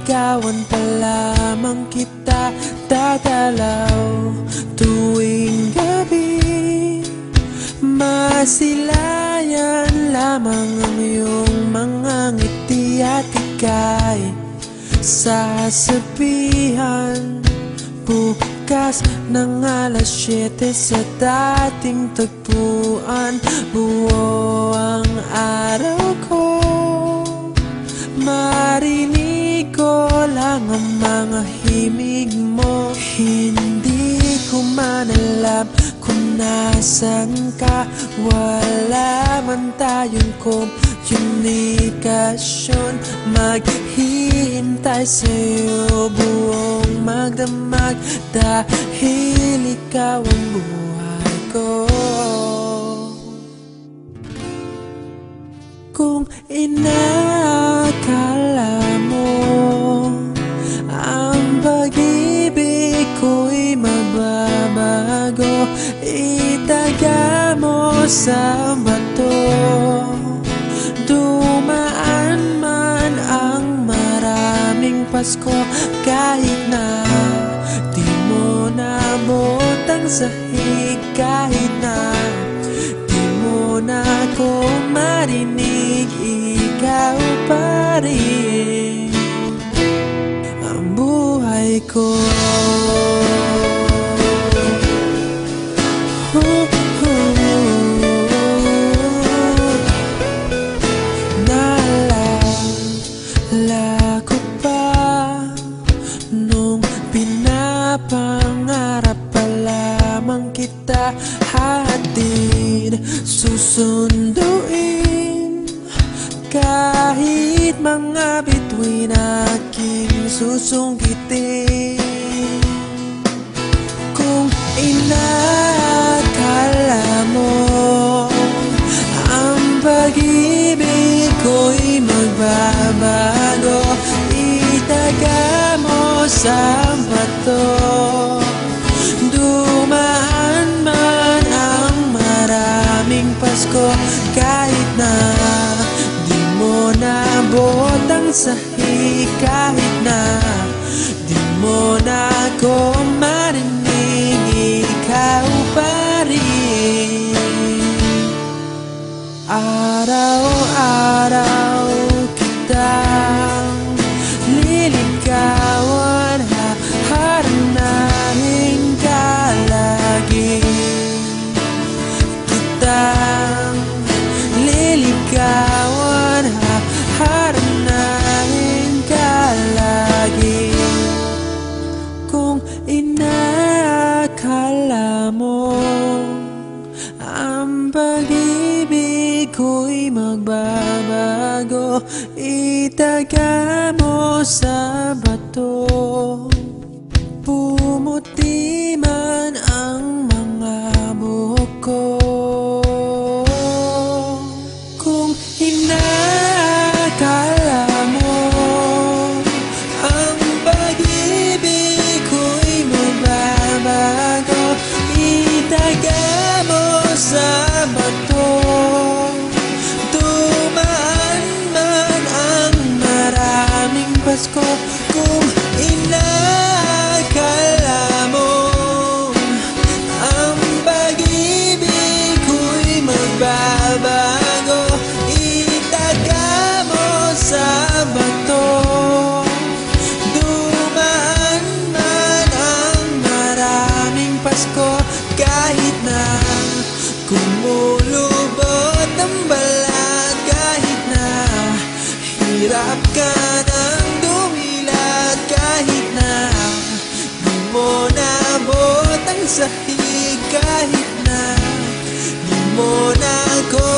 Liligawan pa lamang kita dadalaw tuwing gabi. Masilayan lamang ang iyong mga ngiti at ika'y sasabihan bukas ng alas 7 sa dating tagpuan. Buo ang araw ko, marinig ko lang ang mga himig mo. Hindi ko man alam kung nasan ka, wala man tayong komunikasyon. Maghihintay sa'yo buong magdamag dahil ikaw ang buhay ko. Kung inakala mo ang pag-ibig ko'y mababago, itaga mo sa bato. Dumaan man ang maraming Pasko, kahit na di mo nabot ang sahig, kahit na di mo na ako marinig, ikaw pa rin ang buhay ko. Naalala ko pa nung pinapangarap pa lamang kita hatid, susunduin kahit mga bituin aking susungkitin. Kung inakala mo ang pag-ibig ko'y magbabago, itaga mo sa bato. Dumaan man ang maraming Pasko, kahit na di mo nabot ang sahig, kahit na di mo na ako marinig, ikaw pa rin. Araw-araw kitang liligawan, haharanahin ka lagi. Kitang liligawan, haharanahin ka lagi. Kung inakala mo ang pag-ibig ko'y magbabago, itaga mo sa bato. Pumuti man ang mga buhok ko. Kung inakala mo ang pag-ibig ko'y magbabago, itaga mo sa bato. Dumaan man ang maraming Pasko, kung inakala mo ang pag-ibig ko'y magbabago, itaga mo sa bato. Dumaan man ang maraming Pasko, kahit na kumulubot ang balat, kahit na hirap ka ng dumilat, kahit na di mo nabot ang sahig, kahit na di mo na ako